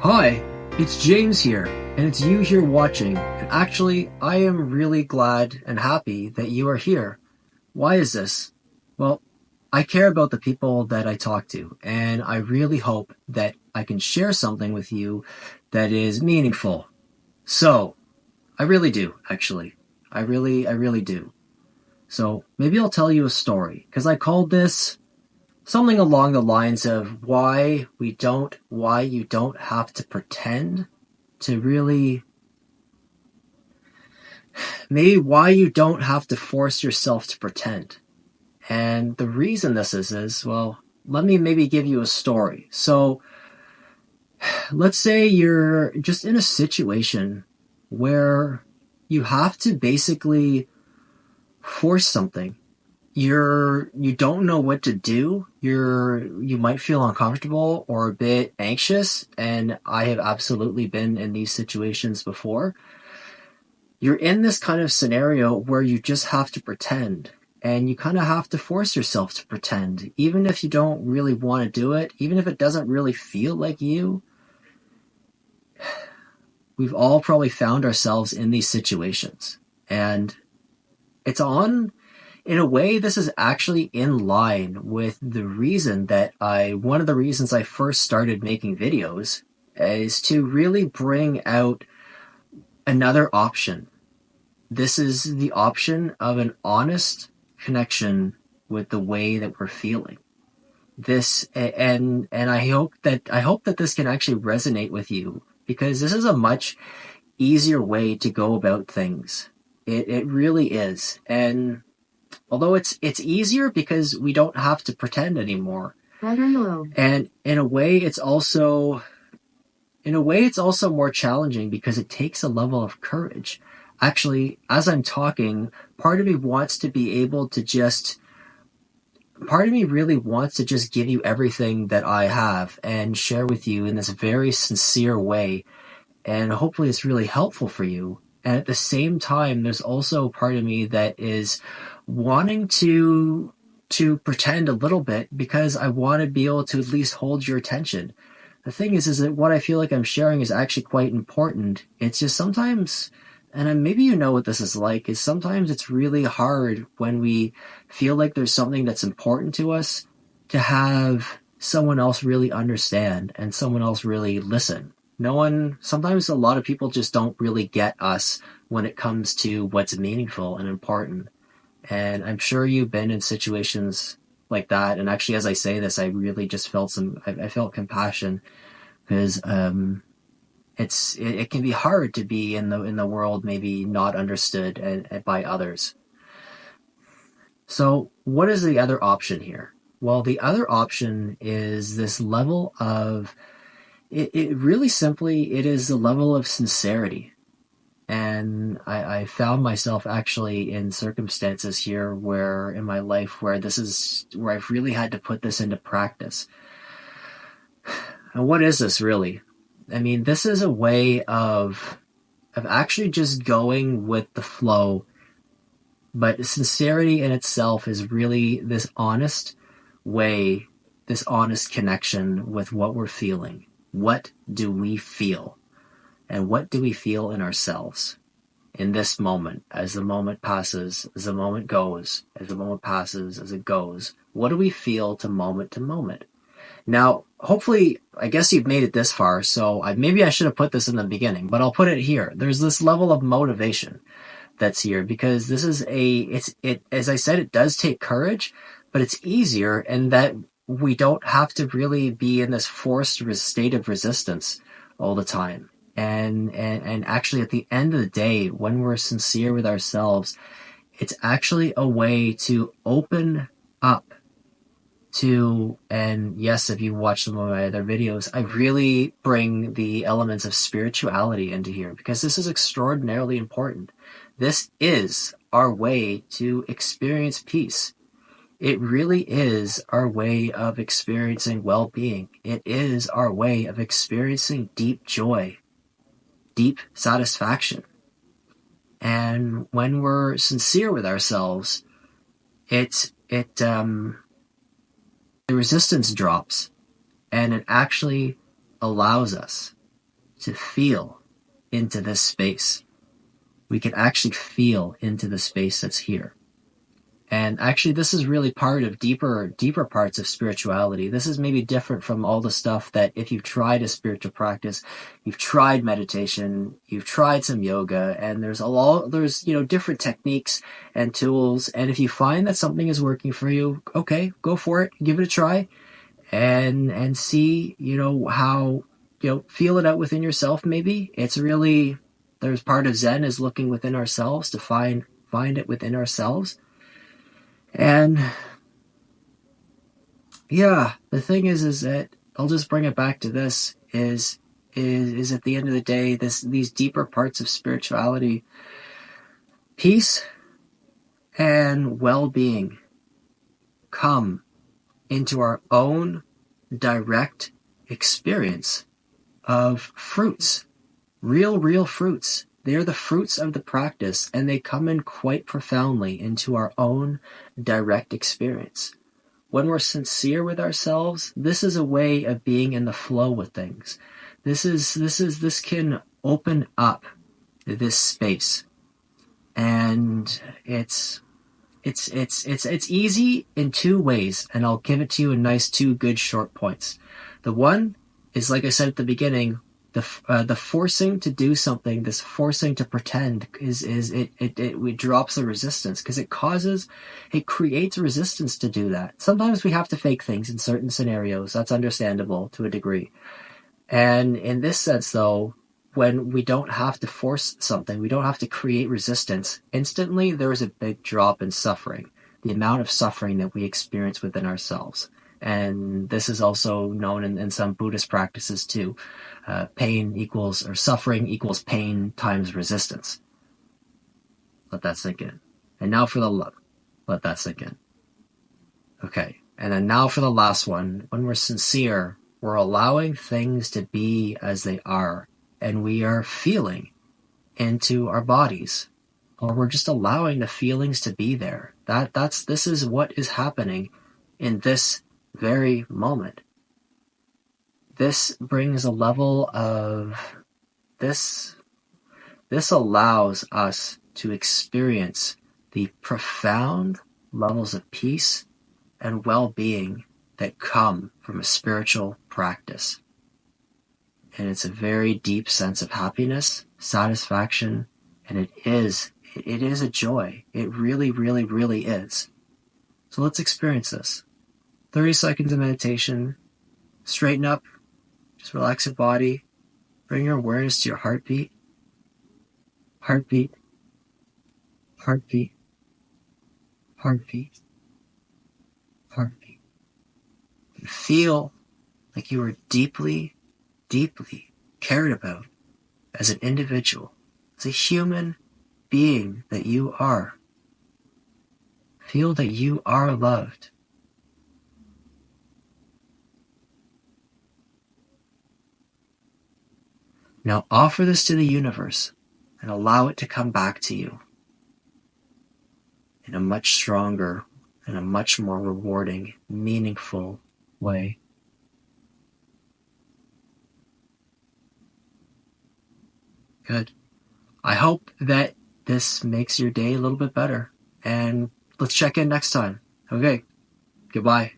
Hi, it's James here, and it's you here watching, and actually, I am really glad and happy that you are here. Why is this? Well, I care about the people that I talk to, and I really hope that I can share something with you that is meaningful. So, I really do, actually. I really do. So, maybe I'll tell you a story, because I called this something along the lines of why you don't have to pretend to really, maybe why you don't have to force yourself to pretend. And the reason this is, well, let me maybe give you a story. So let's say you're just in a situation where you have to basically force something. You don't know what to do. You might feel uncomfortable or a bit anxious, and I have absolutely been in these situations before. You're in this kind of scenario where you just have to pretend, and you kind of have to force yourself to pretend, even if you don't really want to do it, even if it doesn't really feel like you. We've all probably found ourselves in these situations, and it's on in a way, this is actually in line with the reason that one of the reasons I first started making videos is to really bring out another option. This is the option of an honest connection with the way that we're feeling. This and I hope that this can actually resonate with you, because this is a much easier way to go about things. It really is. And although it's easier because we don't have to pretend anymore. And in a way it's also more challenging because it takes a level of courage. Actually, as I'm talking, part of me really wants to just give you everything that I have and share with you in this very sincere way, and hopefully it's really helpful for you. And at the same time, there's also part of me that is wanting to pretend a little bit because I want to be able to at least hold your attention. The thing is that what I feel like I'm sharing is actually quite important. It's just sometimes, and maybe you know what this is like, is sometimes it's really hard when we feel like there's something that's important to us to have someone else really understand and someone else really listen. Sometimes a lot of people just don't really get us when it comes to what's meaningful and important. And I'm sure you've been in situations like that. And actually, as I say this, I really just I felt compassion, because it can be hard to be in the world, maybe not understood by others. So what is the other option here? Well, the other option is this level of, it really simply, it is the level of sincerity. And I found myself actually in circumstances here where in my life where this is where I've really had to put this into practice. And what is this really? I mean, this is a way of actually just going with the flow, but sincerity in itself is really this honest way, this honest connection with what we're feeling. What do we feel? And what do we feel in ourselves in this moment, as the moment passes, as the moment goes, as the moment passes, as it goes? What do we feel to moment? Now, hopefully, I guess you've made it this far, so maybe I should have put this in the beginning, but I'll put it here. There's this level of motivation that's here, because this is as I said, it does take courage, but it's easier in that we don't have to really be in this forced state of resistance all the time. And actually, at the end of the day, when we're sincere with ourselves, it's actually a way to open up to, and yes, if you watch some of my other videos, I really bring the elements of spirituality into here, because this is extraordinarily important. This is our way to experience peace. It really is our way of experiencing well-being. It is our way of experiencing deep joy, deep satisfaction. And when we're sincere with ourselves, the resistance drops, and it actually allows us to feel into this space. We can actually feel into the space that's here. And actually, this is really part of deeper parts of spirituality. This is maybe different from all the stuff that if you've tried a spiritual practice, you've tried meditation, you've tried some yoga, and there's different techniques and tools. And if you find that something is working for you, okay, go for it, give it a try, and see, how, feel it out within yourself. Maybe there's part of Zen is looking within ourselves to find it within ourselves. And yeah, the thing is that I'll just bring it back to this is at the end of the day, these deeper parts of spirituality, peace and well-being come into our own direct experience of fruits, real fruits. They are the fruits of the practice, and they come in quite profoundly into our own direct experience. When we're sincere with ourselves, this is a way of being in the flow with things. This can open up this space, and it's easy in two ways, and I'll give it to you in nice two good short points. The one is, like I said at the beginning, the forcing to do something, this forcing to pretend it drops the resistance, because it creates resistance to do that. Sometimes we have to fake things in certain scenarios. That's understandable to a degree. And in this sense, though, when we don't have to force something, we don't have to create resistance, instantly there is a big drop in suffering, the amount of suffering that we experience within ourselves. And this is also known in some Buddhist practices too. Suffering equals pain times resistance. Let that sink in. And now for the love. Let that sink in. Okay. And then now for the last one. When we're sincere, we're allowing things to be as they are. And we are feeling into our bodies. Or we're just allowing the feelings to be there. This is what is happening in this very moment. This brings a level of this allows us to experience the profound levels of peace and well-being that come from a spiritual practice. And it's a very deep sense of happiness, satisfaction, and it is a joy. It really, really, really is. So let's experience this. 30 seconds of meditation. Straighten up. Just relax your body. Bring your awareness to your heartbeat. Heartbeat. Heartbeat. Heartbeat. Heartbeat. You feel like you are deeply, deeply cared about as an individual, as a human being that you are. Feel that you are loved. Now offer this to the universe and allow it to come back to you in a much stronger and a much more rewarding, meaningful way. Good. I hope that this makes your day a little bit better, and let's check in next time. Okay. Goodbye.